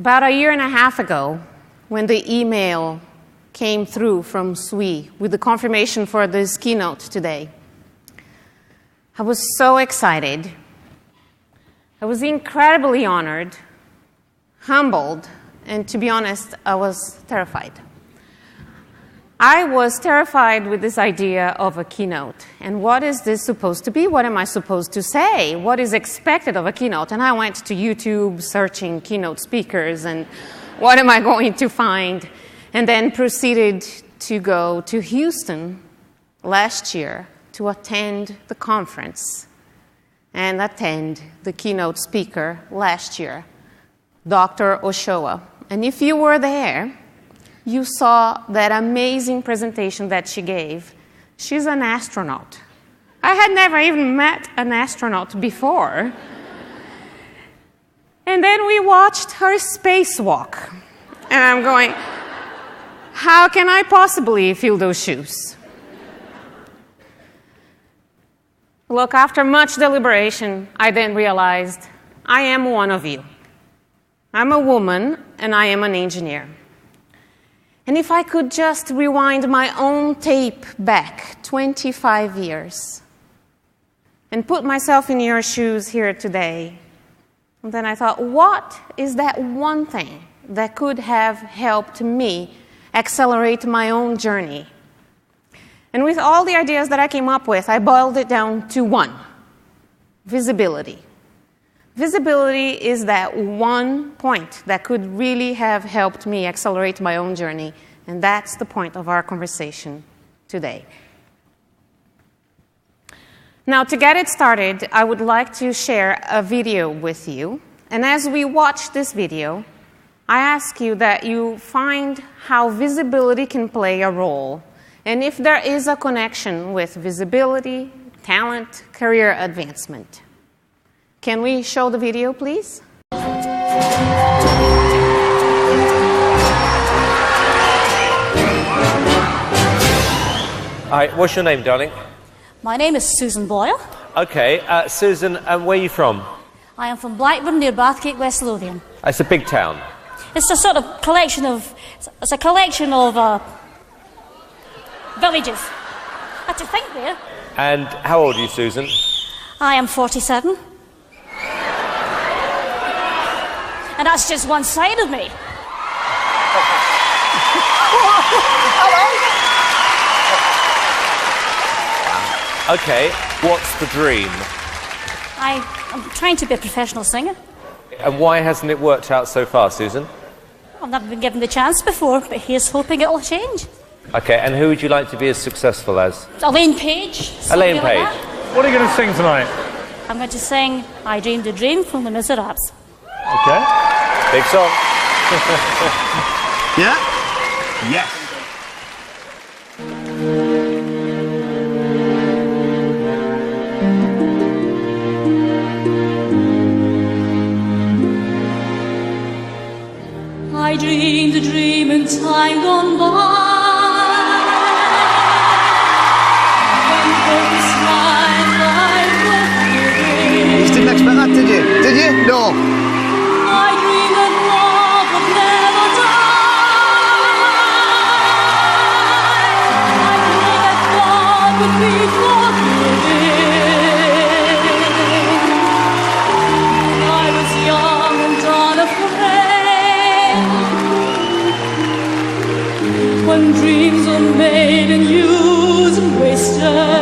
About a year and a half ago, when the email came through from SWE with the confirmation for this keynote today, I was so excited. I was incredibly honored, humbled, and to be honest, I was terrified. I was terrified with this idea of a keynote. And what is this supposed to be? What am I supposed to say? What is expected of a keynote? And I went to YouTube searching keynote speakers and what am I going to find? And then proceeded to go to Houston last year to attend the conference and attend the keynote speaker last year, Dr. Ochoa. And if you were there, you saw that amazing presentation that she gave. She's an astronaut. I had never even met an astronaut before. And then we watched her spacewalk. And I'm going, how can I possibly fill those shoes? Look, after much deliberation, I then realized I am one of you. I'm a woman, and I am an engineer. And if I could just rewind my own tape back 25 years and put myself in your shoes here today, and then I thought, what is that one thing that could have helped me accelerate my own journey? And with all the ideas that I came up with, I boiled it down to one: visibility. Visibility is that one point that could really have helped me accelerate my own journey, and that's the point of our conversation today. Now, to get it started, I would like to share a video with you, and as we watch this video, I ask you that you find how visibility can play a role, and if there is a connection with visibility, talent, career advancement. Can we show the video, please? Hi, what's your name, darling? My name is Susan Boyle. Okay, Susan, where are you from? I am from Blackburn near Bathgate, West Lothian. It's a big town. It's a sort of collection of, villages. I had to think there. And how old are you, Susan? I am 47. And that's just one side of me. Okay, what's the dream? I'm trying to be a professional singer. And why hasn't it worked out so far, Susan? I've never been given the chance before, but here's hoping it'll change. Okay, and who would you like to be as successful as? Elaine Page. Elaine Page. Like what are you going to sing tonight? I'm going to sing I Dreamed a Dream from Les Miserables. Okay. Big song. Yeah? Yes. I dreamed a dream in time gone by. You just didn't expect that, did you? Did you? No. I dreamed that love would never die. I dreamed that God would be forgiving. When I was young and unafraid, when dreams were made and used and wasted.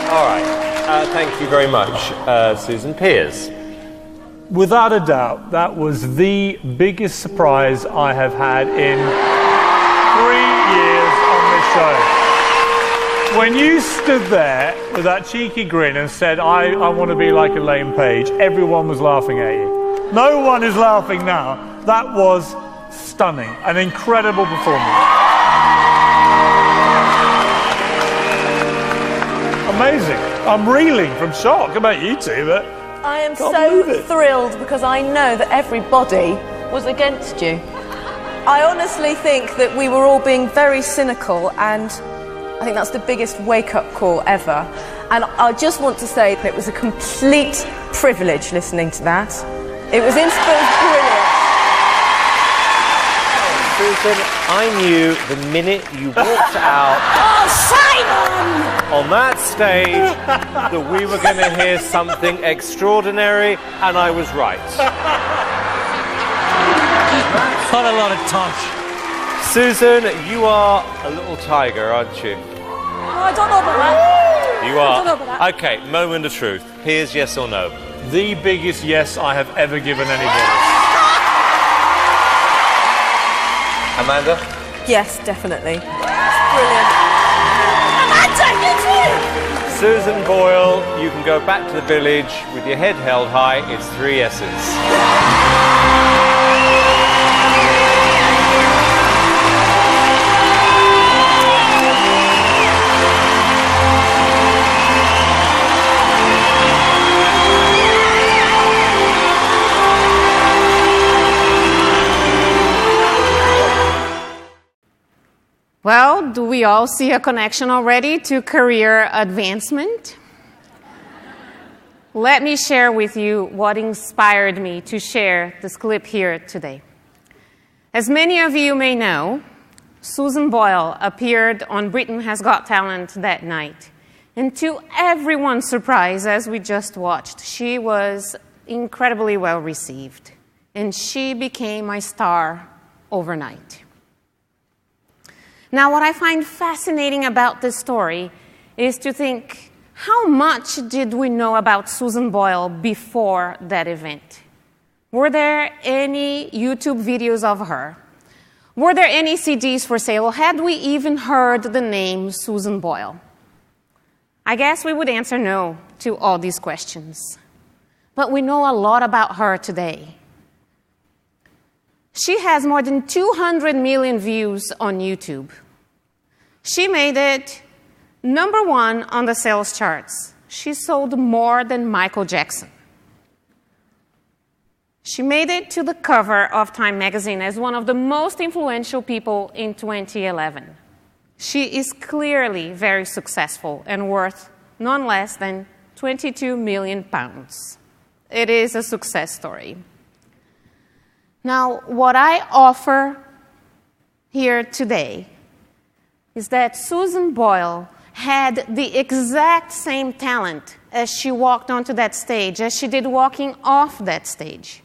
All right. Thank you very much, Susan. Piers. Without a doubt, that was the biggest surprise I have had in 3 years on this show. When you stood there with that cheeky grin and said, I want to be like Elaine Page, everyone was laughing at you. No one is laughing now. That was stunning. An incredible performance. Amazing. I'm reeling from shock about you two, but I am can't so believe it. thrilled because I know that everybody was against you. I honestly think that we were all being very cynical, and I think that's the biggest wake-up call ever. And I just want to say that it was a complete privilege listening to that. It was brilliant. Susan, I knew the minute you walked out on that stage that we were going to hear something extraordinary, and I was right. Not a lot of touch. Susan, you are a little tiger, aren't you? I don't know about that. You I don't know about are. that. Okay, moment of truth. Here's yes or no. the biggest yes I have ever given anybody. Amanda? Yes, definitely. It's brilliant. Amanda, you too! Susan Boyle, you can go back to the village with your head held high. It's 3 yeses. Well, do we all see a connection already to career advancement? Let me share with you what inspired me to share this clip here today. As many of you may know, Susan Boyle appeared on Britain Has Got Talent that night. And to everyone's surprise, as we just watched, she was incredibly well received. And she became a star overnight. Now, what I find fascinating about this story is to think, how much did we know about Susan Boyle before that event? Were there any YouTube videos of her? Were there any CDs for sale? Or had we even heard the name Susan Boyle? I guess we would answer no to all these questions. But we know a lot about her today. She has more than 200 million views on YouTube. She made it #1 on the sales charts. She sold more than Michael Jackson. She made it to the cover of Time magazine as one of the most influential people in 2011. She is clearly very successful and worth none less than £22 million. It is a success story. Now, what I offer here today is that Susan Boyle had the exact same talent as she walked onto that stage, as she did walking off that stage.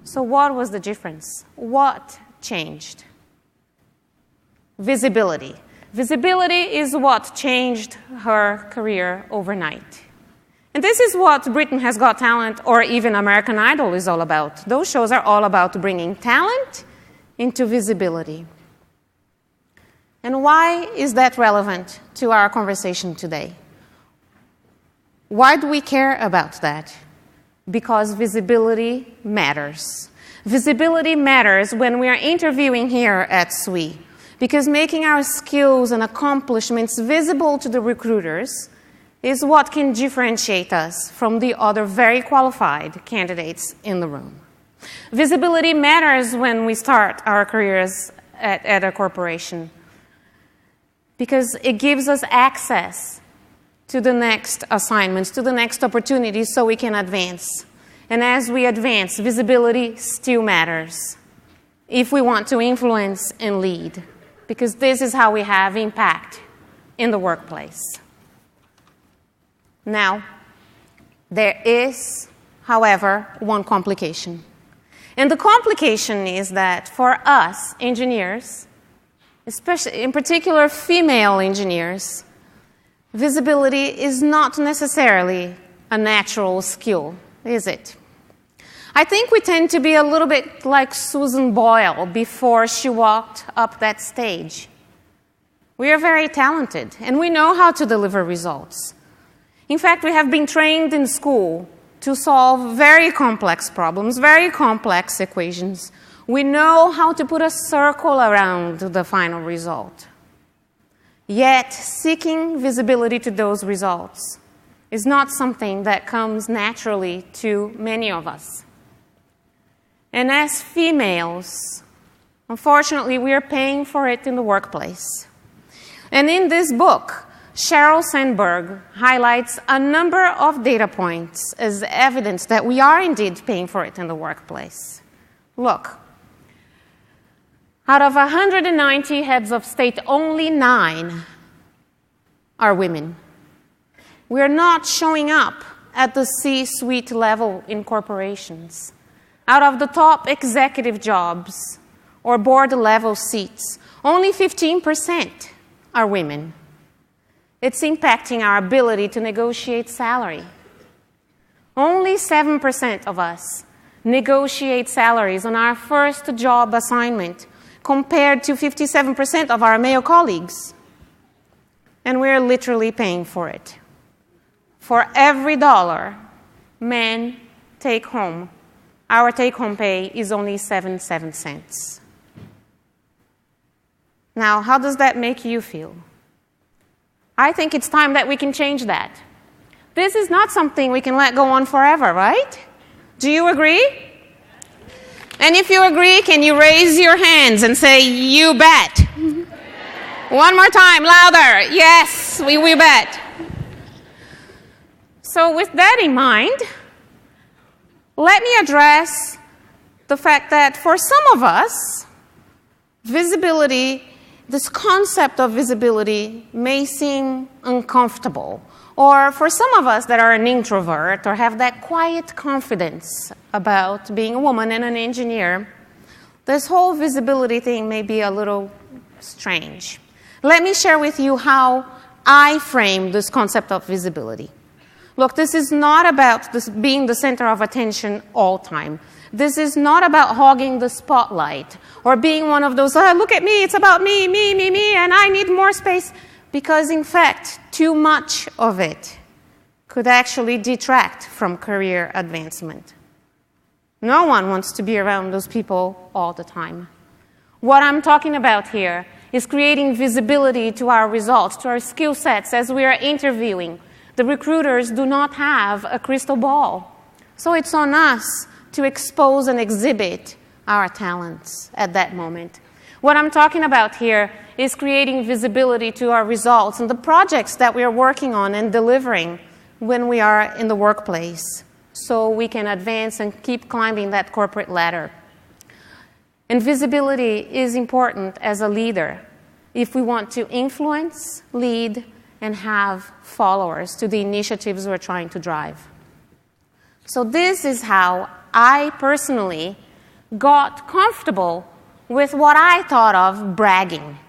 So what was the difference? What changed? Visibility. Visibility is what changed her career overnight. And this is what Britain Has Got Talent or even American Idol is all about. Those shows are all about bringing talent into visibility. And why is that relevant to our conversation today? Why do we care about that? Because visibility matters. Visibility matters when we are interviewing here at SWE, because making our skills and accomplishments visible to the recruiters is what can differentiate us from the other very qualified candidates in the room. Visibility matters when we start our careers at a corporation, because it gives us access to the next assignments, to the next opportunities, so we can advance. And as we advance, visibility still matters if we want to influence and lead, because this is how we have impact in the workplace. Now, there is, however, one complication. And the complication is that for us, engineers, especially in particular female engineers, visibility is not necessarily a natural skill, is it? I think we tend to be a little bit like Susan Boyle before she walked up that stage. We are very talented, and we know how to deliver results. In fact, we have been trained in school to solve very complex problems, very complex equations. We know how to put a circle around the final result. Yet, seeking visibility to those results is not something that comes naturally to many of us. And as females, unfortunately, we are paying for it in the workplace. And in this book, Sheryl Sandberg highlights a number of data points as evidence that we are indeed paying for it in the workplace. Look, out of 190 heads of state, only 9 are women. We are not showing up at the C-suite level in corporations. Out of the top executive jobs or board-level seats, only 15% are women. It's impacting our ability to negotiate salary. Only 7% of us negotiate salaries on our first job assignment, compared to 57% of our male colleagues. And we're literally paying for it. For every dollar men take home, our take-home pay is only 77 cents. Now, how does that make you feel? I think it's time that we can change that. This is not something we can let go on forever, right? Do you agree? And if you agree, can you raise your hands and say, "You bet"? One more time, louder. Yes, we bet. So with that in mind, let me address the fact that for some of us, visibility, this concept of visibility may seem uncomfortable. Or for some of us that are an introvert or have that quiet confidence about being a woman and an engineer, this whole visibility thing may be a little strange. Let me share with you how I frame this concept of visibility. Look, this is not about this being the center of attention all time. This is not about hogging the spotlight or being one of those, look at me, it's about me, and I need more space. Because in fact, too much of it could actually detract from career advancement. No one wants to be around those people all the time. What I'm talking about here is creating visibility to our results, to our skill sets as we are interviewing. The recruiters do not have a crystal ball. So it's on us to expose and exhibit our talents at that moment. What I'm talking about here is creating visibility to our results and the projects that we are working on and delivering when we are in the workplace, so we can advance and keep climbing that corporate ladder. And visibility is important as a leader if we want to influence, lead, and have followers to the initiatives we're trying to drive. So this is how I personally got comfortable with what I thought of bragging.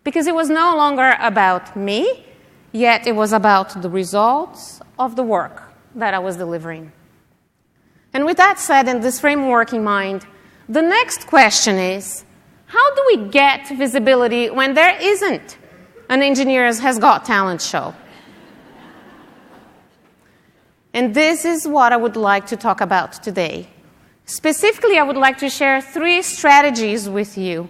Because it was no longer about me, yet it was about the results of the work that I was delivering. And with that said, and this framework in mind, the next question is, how do we get visibility when there isn't an Engineers Has Got Talent show? And this is what I would like to talk about today. Specifically, I would like to share 3 strategies with you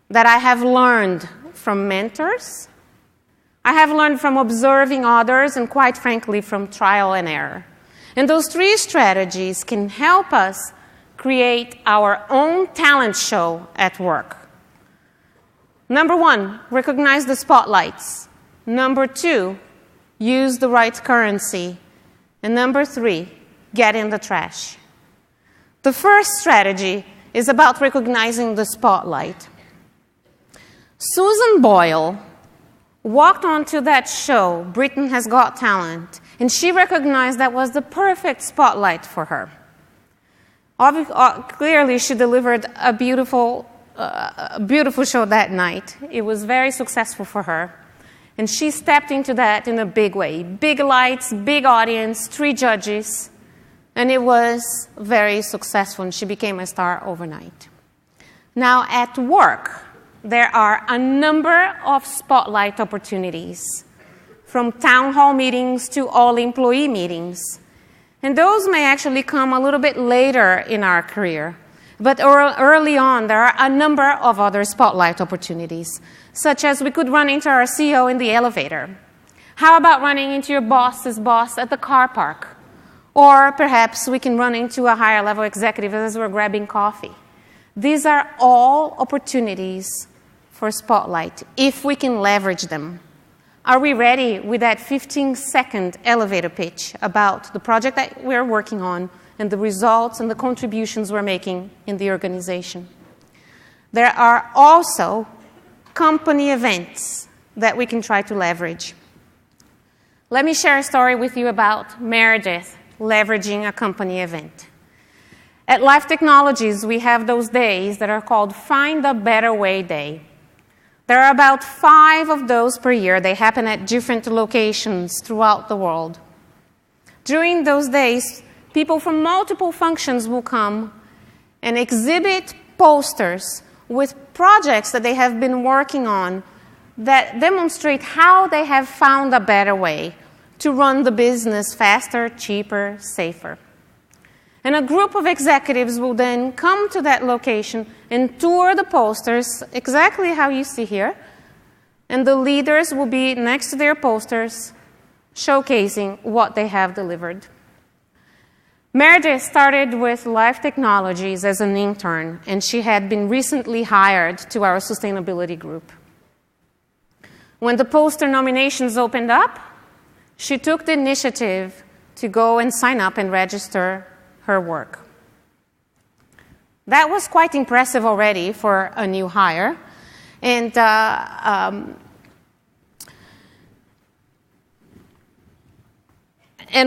that I have learned from mentors, I have learned from observing others, and quite frankly, from trial and error. And those 3 strategies can help us create our own talent show at work. Number 1, recognize the spotlights. Number 2, use the right currency. And number 3, get in the trash. The first strategy is about recognizing the spotlight. Susan Boyle walked onto that show, Britain Has Got Talent, and she recognized that was the perfect spotlight for her. Clearly, she delivered a beautiful a beautiful show that night. It was very successful for her. And she stepped into that in a big way. Big lights, big audience, 3 judges. And it was very successful, and she became a star overnight. Now, at work, there are a number of spotlight opportunities, from town hall meetings to all-employee meetings. And those may actually come a little bit later in our career. But early on, there are a number of other spotlight opportunities, such as we could run into our CEO in the elevator. How about running into your boss's boss at the car park? Or perhaps we can run into a higher-level executive as we're grabbing coffee. These are all opportunities for spotlight, if we can leverage them. Are we ready with that 15-second elevator pitch about the project that we're working on and the results and the contributions we're making in the organization? There are also company events that we can try to leverage. Let me share a story with you about Meredith leveraging a company event. At Life Technologies, we have those days that are called Find a Better Way Day. There are about 5 of those per year. They happen at different locations throughout the world. During those days, people from multiple functions will come and exhibit posters with projects that they have been working on that demonstrate how they have found a better way to run the business faster, cheaper, safer. And a group of executives will then come to that location and tour the posters exactly how you see here. And the leaders will be next to their posters, showcasing what they have delivered. Meredith started with Life Technologies as an intern, and she had been recently hired to our sustainability group. When the poster nominations opened up, she took the initiative to go and sign up and register her work. That was quite impressive already for a new hire. And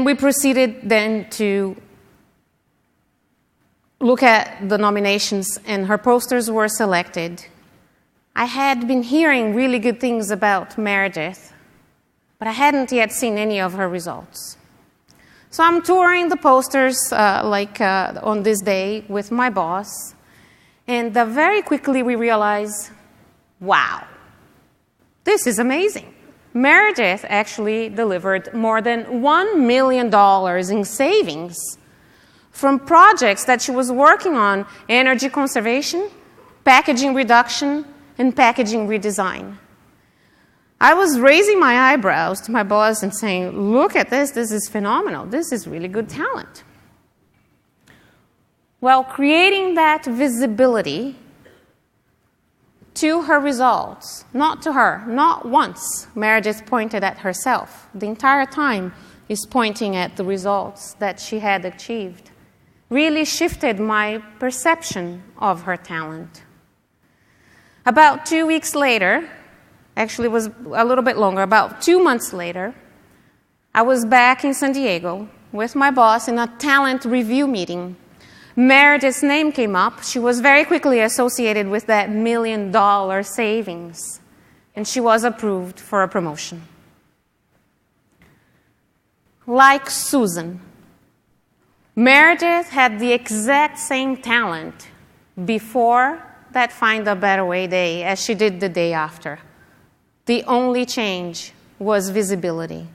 we proceeded then to look at the nominations, and her posters were selected. I had been hearing really good things about Meredith, but I hadn't yet seen any of her results. So I'm touring the posters on this day with my boss, and very quickly we realize, wow, this is amazing. Meredith actually delivered more than $1 million in savings from projects that she was working on: energy conservation, packaging reduction, and packaging redesign. I was raising my eyebrows to my boss and saying, look at this is phenomenal. This is really good talent. Well, creating that visibility to her results, not to her, not once Meredith pointed at herself. The entire time is pointing at the results that she had achieved, really shifted my perception of her talent. About 2 weeks later, actually it was a little bit longer, about 2 months later, I was back in San Diego with my boss in a talent review meeting. Meredith's name came up. She was very quickly associated with that $1 million savings, and she was approved for a promotion. Like Susan, Meredith had the exact same talent before that Find a Better Way day as she did the day after. The only change was visibility.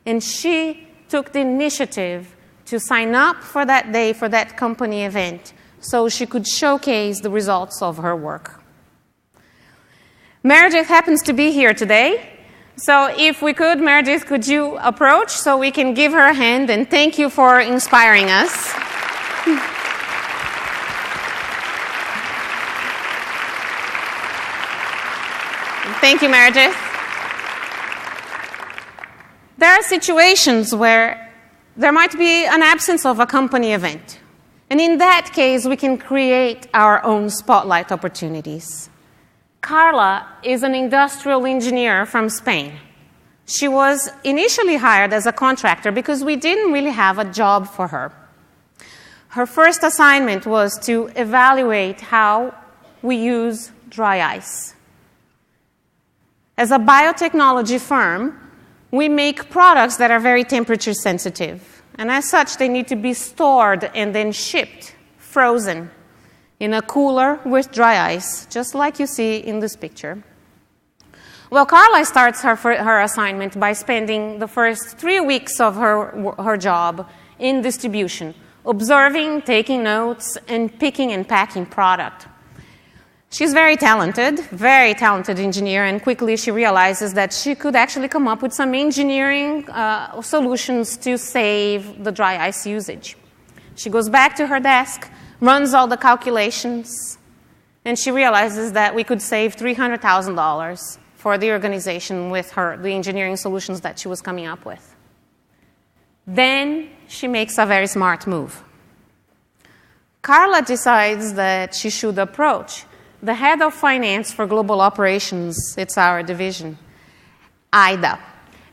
And she took the initiative to sign up for that day, for that company event, so she could showcase the results of her work. Meredith happens to be here today. So if we could, Meredith, could you approach so we can give her a hand and thank you for inspiring us. Thank you, Meredith. There are situations where there might be an absence of a company event. And in that case, we can create our own spotlight opportunities. Carla is an industrial engineer from Spain. She was initially hired as a contractor because we didn't really have a job for her. Her first assignment was to evaluate how we use dry ice. As a biotechnology firm, we make products that are very temperature sensitive. And as such, they need to be stored and then shipped, frozen, in a cooler with dry ice, just like you see in this picture. Well, Carla starts her assignment by spending the first 3 weeks of her job in distribution, observing, taking notes, and picking and packing product. She's very talented engineer, and quickly she realizes that she could actually come up with some engineering solutions to save the dry ice usage. She goes back to her desk, runs all the calculations, and she realizes that we could save $300,000 for the organization with the engineering solutions that she was coming up with. Then she makes a very smart move. Carla decides that she should approach the head of finance for global operations, it's our division, Ida.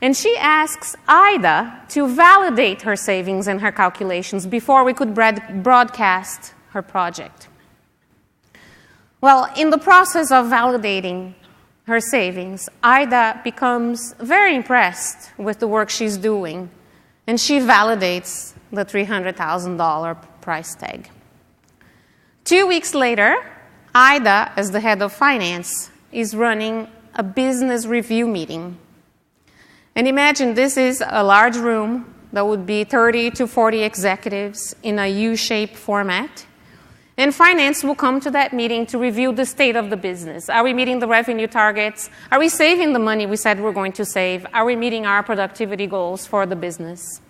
And she asks Ida to validate her savings and her calculations before we could broadcast her project. Well, in the process of validating her savings, Ida becomes very impressed with the work she's doing, and she validates the $300,000 price tag. 2 weeks later, Ida, as the head of finance, is running a business review meeting. And imagine this is a large room that would be 30 to 40 executives in a U-shaped format. And finance will come to that meeting to review the state of the business. Are we meeting the revenue targets? Are we saving the money we said we're going to save? Are we meeting our productivity goals for the business?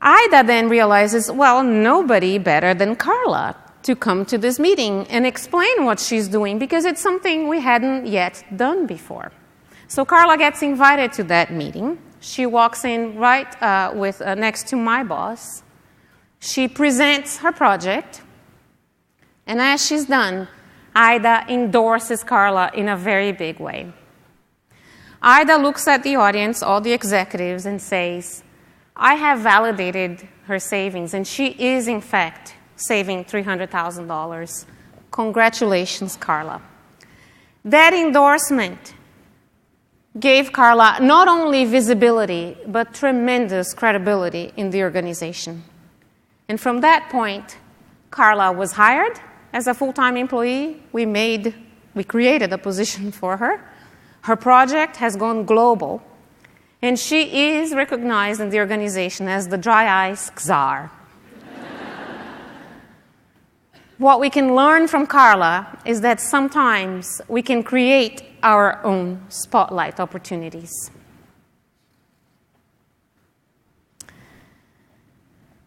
Ida then realizes, well, nobody better than Carla to come to this meeting and explain what she's doing, because it's something we hadn't yet done before. So Carla gets invited to that meeting. She walks in right next to my boss. She presents her project, and as she's done, Ida endorses Carla in a very big way. Ida looks at the audience, all the executives, and says, I have validated her savings, and she is, in fact, saving $300,000. Congratulations, Carla. That endorsement gave Carla not only visibility, but tremendous credibility in the organization. And from that point, Carla was hired as a full-time employee. We created a position for her. Her project has gone global, and she is recognized in the organization as the dry ice czar. What we can learn from Carla is that sometimes we can create our own spotlight opportunities.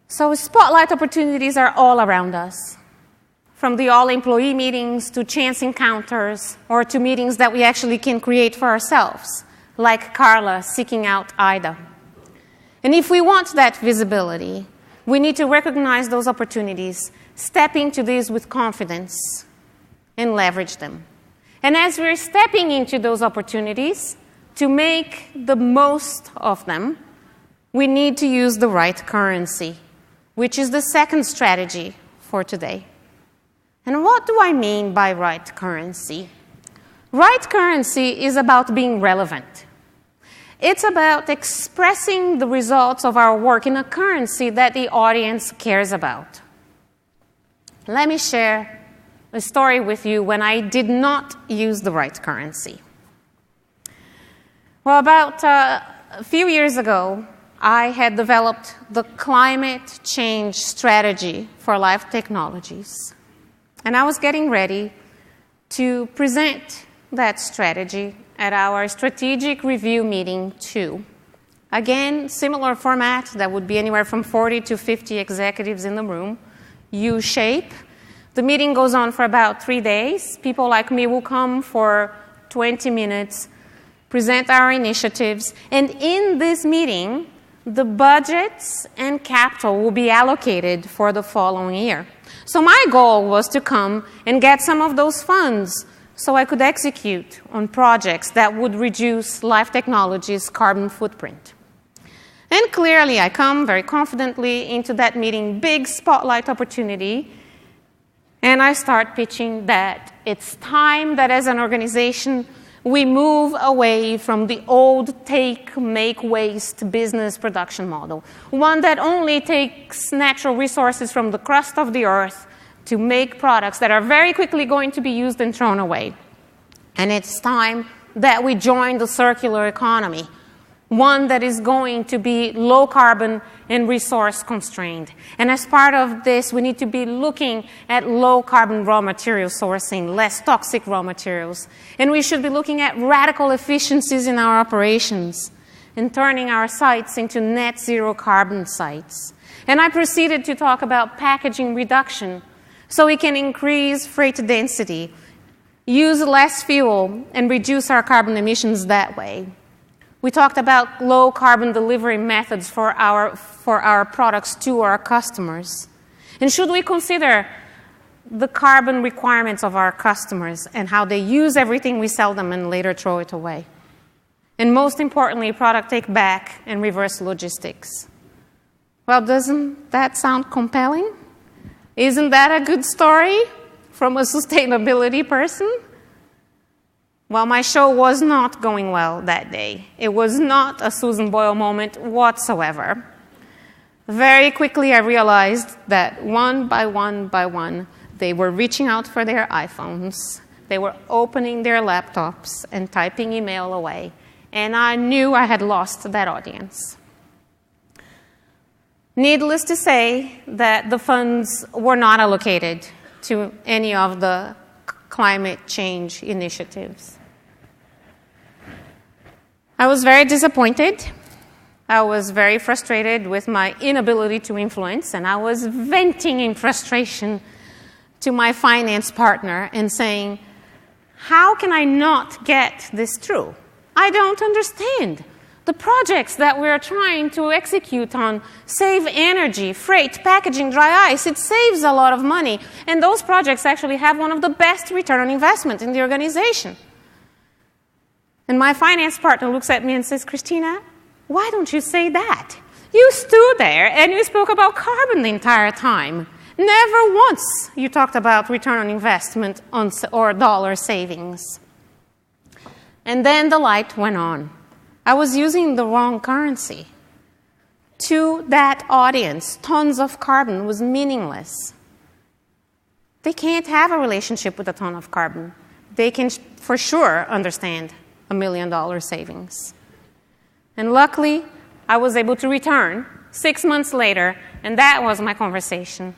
So spotlight opportunities are all around us, from the all-employee meetings to chance encounters or to meetings that we actually can create for ourselves, like Carla seeking out Ida. And if we want that visibility, we need to recognize those opportunities, step into these with confidence, and leverage them. And as we're stepping into those opportunities, to make the most of them, we need to use the right currency, which is the second strategy for today. And what do I mean by right currency? Right currency is about being relevant. It's about expressing the results of our work in a currency that the audience cares about. Let me share a story with you when I did not use the right currency. Well, about a few years ago, I had developed the climate change strategy for Life Technologies. And I was getting ready to present that strategy at our strategic review meeting 2. Again, similar format, that would be anywhere from 40 to 50 executives in the room, U-shape. The meeting goes on for about 3 days. People like me will come for 20 minutes, present our initiatives, and in this meeting, the budgets and capital will be allocated for the following year. So my goal was to come and get some of those funds so I could execute on projects that would reduce Life Technologies' carbon footprint. And clearly, I come very confidently into that meeting, big spotlight opportunity, And I start pitching that it's time that as an organization we move away from the old take, make, waste business production model, one that only takes natural resources from the crust of the earth to make products that are very quickly going to be used and thrown away. And it's time that we join the circular economy, one that is going to be low carbon and resource constrained. And as part of this, we need to be looking at low carbon raw material sourcing, less toxic raw materials. And we should be looking at radical efficiencies in our operations and turning our sites into net zero carbon sites. And I proceeded to talk about packaging reduction so we can increase freight density, use less fuel, and reduce our carbon emissions that way. We talked about low carbon delivery methods for our products to our customers. And should we consider the carbon requirements of our customers and how they use everything we sell them and later throw it away? And most importantly, product take back and reverse logistics. Well, doesn't that sound compelling? Isn't that a good story from a sustainability person? Well, my show was not going well that day. It was not a Susan Boyle moment whatsoever. Very quickly, I realized that one by one, they were reaching out for their iPhones. They were opening their laptops and typing email away. And I knew I had lost that audience. Needless to say that the funds were not allocated to any of the climate change initiatives. I was very disappointed. I was very frustrated with my inability to influence, and I was venting in frustration to my finance partner and saying, how can I not get this through? I don't understand. The projects that we're trying to execute on save energy, freight, packaging, dry ice. It saves a lot of money. And those projects actually have one of the best return on investment in the organization. And my finance partner looks at me and says, Cristina, why don't you say that? You stood there and you spoke about carbon the entire time. Never once you talked about return on investment or dollar savings. And then the light went on. I was using the wrong currency. To that audience, tons of carbon was meaningless. They can't have a relationship with a ton of carbon. They can for sure understand $1 million savings. And luckily, I was able to return 6 months later, and that was my conversation.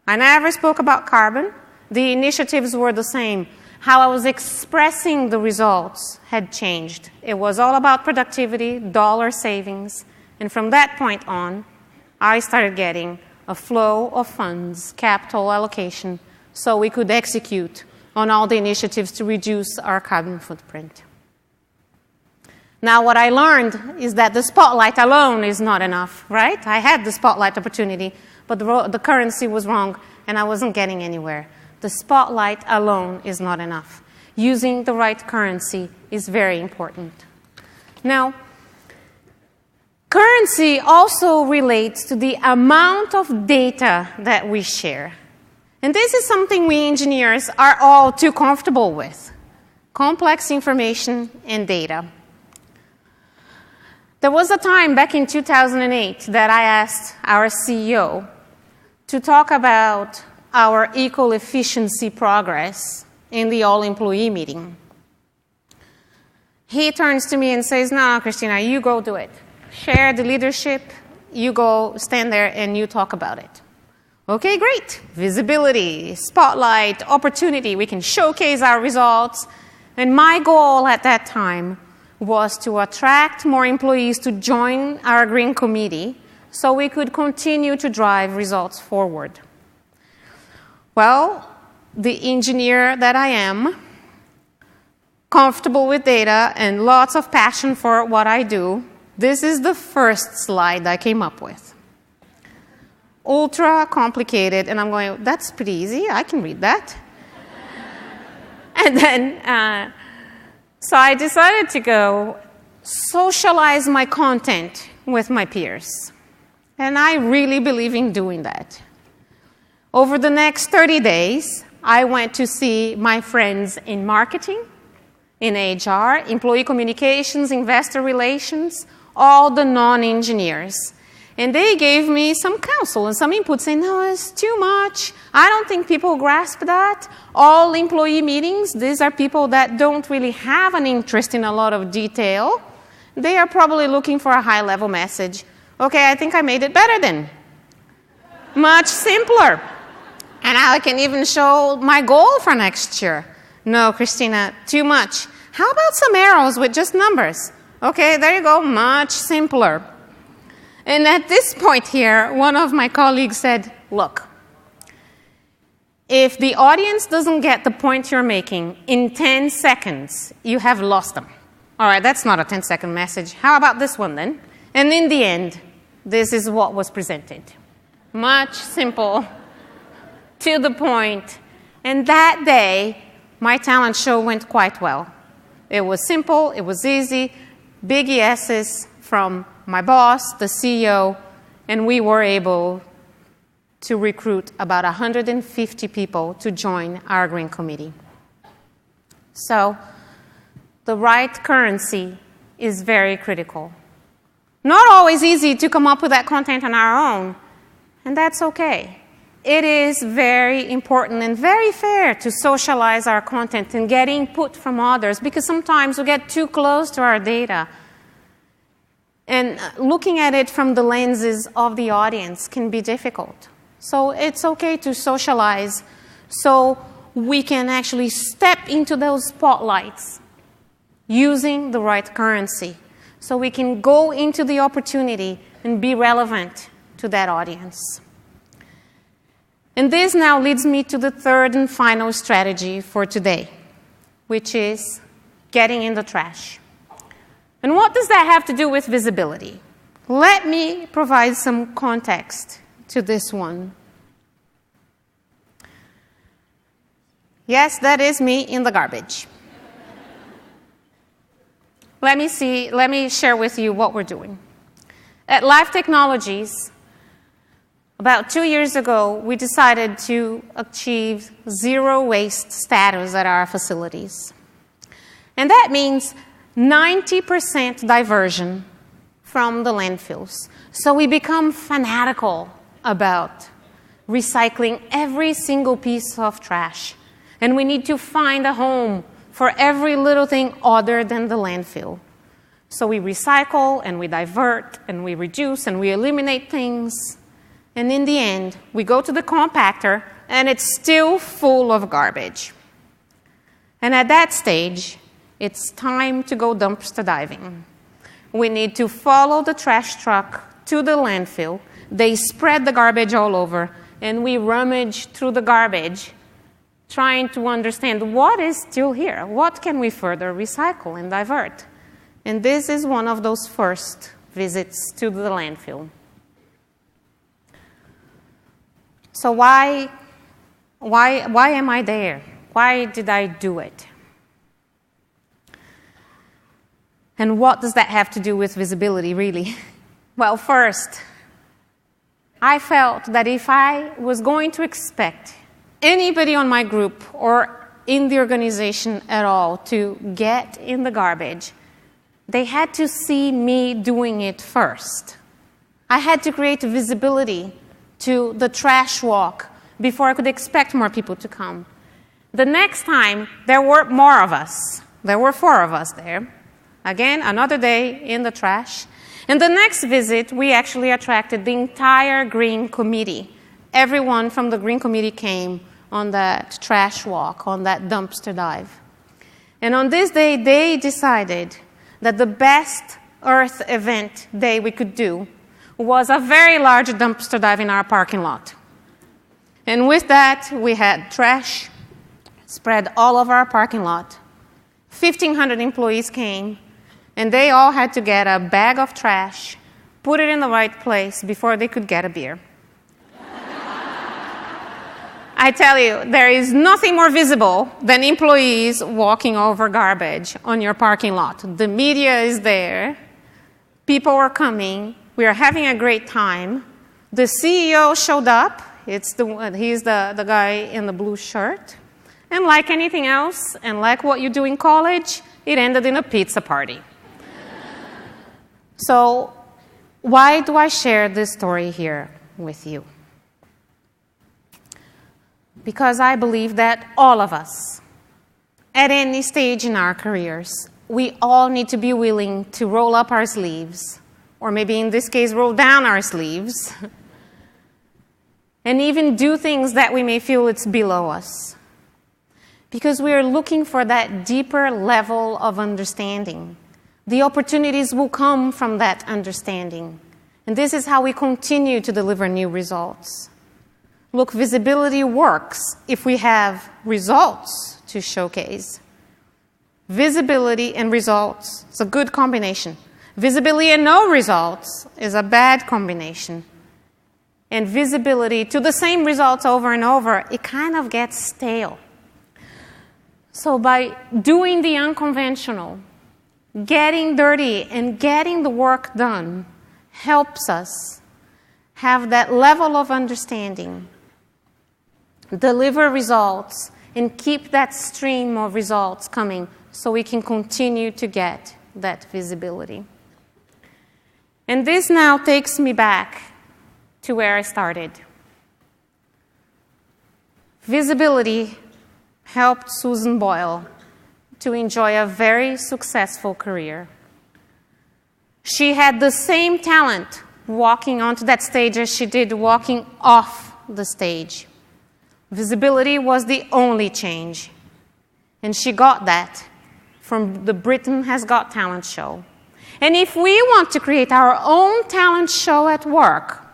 I never spoke about carbon. The initiatives were the same. How I was expressing the results had changed. It was all about productivity, dollar savings, and from that point on, I started getting a flow of funds, capital allocation, so we could execute on all the initiatives to reduce our carbon footprint. Now, what I learned is that the spotlight alone is not enough, right? I had the spotlight opportunity, but the currency was wrong, and I wasn't getting anywhere. The spotlight alone is not enough. Using the right currency is very important. Now, currency also relates to the amount of data that we share. And this is something we engineers are all too comfortable with: complex information and data. There was a time back in 2008 that I asked our CEO to talk about our eco-efficiency progress in the all-employee meeting. He turns to me and says, no, Cristina, you go do it. Share the leadership, you go stand there and you talk about it. Okay, great. Visibility, spotlight, opportunity. We can showcase our results. And my goal at that time was to attract more employees to join our Green Committee so we could continue to drive results forward. Well, the engineer that I am, comfortable with data and lots of passion for what I do, this is the first slide I came up with. Ultra complicated, and I'm going, that's pretty easy, I can read that. And then, so I decided to go socialize my content with my peers. And I really believe in doing that. Over the next 30 days, I went to see my friends in marketing, in HR, employee communications, investor relations, all the non-engineers. And they gave me some counsel and some input saying, no, it's too much. I don't think people grasp that. All employee meetings, these are people that don't really have an interest in a lot of detail. They are probably looking for a high-level message. Okay, I think I made it better then. Much simpler. And I can even show my goal for next year. No, Cristina, too much. How about some arrows with just numbers? Okay, there you go, much simpler. And at this point here, one of my colleagues said, look, if the audience doesn't get the point you're making in 10 seconds, you have lost them. All right, that's not a 10-second message. How about this one then? And in the end, this is what was presented. Much simple, to the point. And that day, my talent show went quite well. It was simple, it was easy, big yeses from my boss, the CEO, and we were able to recruit about 150 people to join our Green Committee. So, the right currency is very critical. Not always easy to come up with that content on our own, and that's okay. It is very important and very fair to socialize our content and get input from others, because sometimes we get too close to our data. And looking at it from the lenses of the audience can be difficult. So it's okay to socialize so we can actually step into those spotlights using the right currency. So we can go into the opportunity and be relevant to that audience. And this now leads me to the third and final strategy for today, which is getting in the trash. And what does that have to do with visibility? Let me provide some context to this one. Yes, that is me in the garbage. Let me share with you what we're doing. At Life Technologies, about 2 years ago, we decided to achieve zero waste status at our facilities. And that means 90% diversion from the landfills. So we become fanatical about recycling every single piece of trash. And we need to find a home for every little thing other than the landfill. So we recycle and we divert and we reduce and we eliminate things. And in the end, we go to the compactor and it's still full of garbage. And at that stage, it's time to go dumpster diving. We need to follow the trash truck to the landfill. They spread the garbage all over, and we rummage through the garbage, trying to understand what is still here. What can we further recycle and divert? And this is one of those first visits to the landfill. So why am I there? Why did I do it? And what does that have to do with visibility, really? Well, first, I felt that if I was going to expect anybody on my group or in the organization at all to get in the garbage, they had to see me doing it first. I had to create visibility to the trash walk before I could expect more people to come. The next time, there were more of us. There were 4 of us there. Again, another day in the trash. And the next visit, we actually attracted the entire Green Committee. Everyone from the Green Committee came on that trash walk, on that dumpster dive. And on this day, they decided that the best Earth event day we could do was a very large dumpster dive in our parking lot. And with that, we had trash spread all over our parking lot. 1,500 employees came, and they all had to get a bag of trash, put it in the right place before they could get a beer. I tell you, there is nothing more visible than employees walking over garbage on your parking lot. The media is there. People are coming. We are having a great time. The CEO showed up. He's the guy in the blue shirt. And like anything else, and like what you do in college, it ended in a pizza party. So why do I share this story here with you? Because I believe that all of us, at any stage in our careers, we all need to be willing to roll up our sleeves, or maybe in this case, roll down our sleeves, and even do things that we may feel it's below us. Because we are looking for that deeper level of understanding. The opportunities will come from that understanding. And this is how we continue to deliver new results. Look, visibility works if we have results to showcase. Visibility and results is a good combination. Visibility and no results is a bad combination. And visibility to the same results over and over, it kind of gets stale. So by doing the unconventional, getting dirty and getting the work done helps us have that level of understanding, deliver results, and keep that stream of results coming so we can continue to get that visibility. And this now takes me back to where I started. Visibility helped Susan Boyle to enjoy a very successful career. She had the same talent walking onto that stage as she did walking off the stage. Visibility was the only change. And she got that from the Britain Has Got Talent show. And if we want to create our own talent show at work,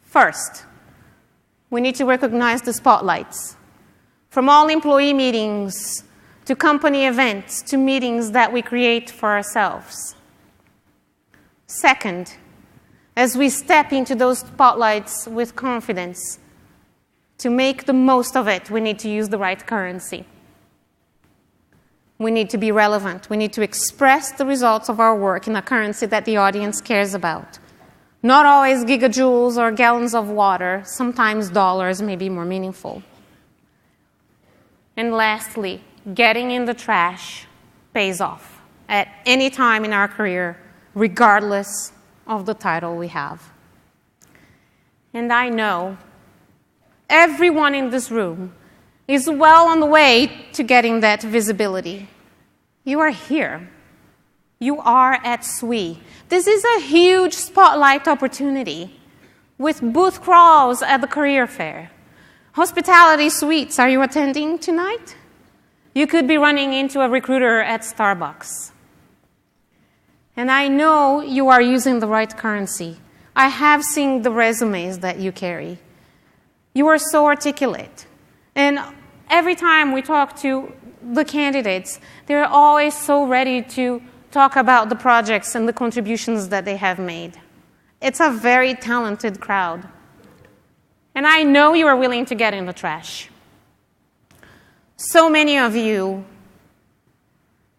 first, we need to recognize the spotlights. From all employee meetings, to company events, to meetings that we create for ourselves. Second, as we step into those spotlights with confidence, to make the most of it, we need to use the right currency. We need to be relevant. We need to express the results of our work in a currency that the audience cares about. Not always gigajoules or gallons of water. Sometimes dollars may be more meaningful. And lastly, getting in the trash pays off at any time in our career, regardless of the title we have. And I know everyone in this room is well on the way to getting that visibility. You are here. You are at SWE. This is a huge spotlight opportunity with booth crawls at the career fair. Hospitality suites, are you attending tonight? You could be running into a recruiter at Starbucks. And I know you are using the right currency. I have seen the resumes that you carry. You are so articulate. And every time we talk to the candidates, they're always so ready to talk about the projects and the contributions that they have made. It's a very talented crowd. And I know you are willing to get in the trash. So many of you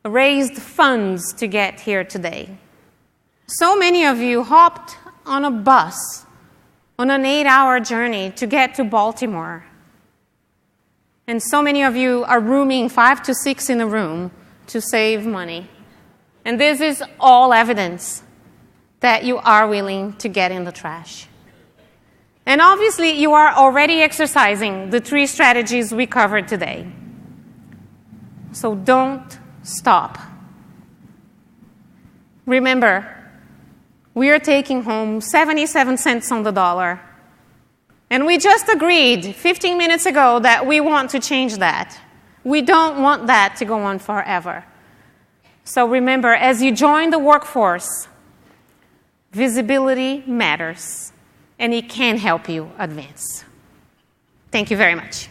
raised funds to get here today. So many of you hopped on a bus on an 8-hour journey to get to Baltimore. And so many of you are rooming 5 to 6 in a room to save money. And this is all evidence that you are willing to get in the trash. And obviously, you are already exercising the 3 strategies we covered today. So don't stop. Remember, we are taking home 77 cents on the dollar. And we just agreed 15 minutes ago that we want to change that. We don't want that to go on forever. So remember, as you join the workforce, visibility matters, and it can help you advance. Thank you very much.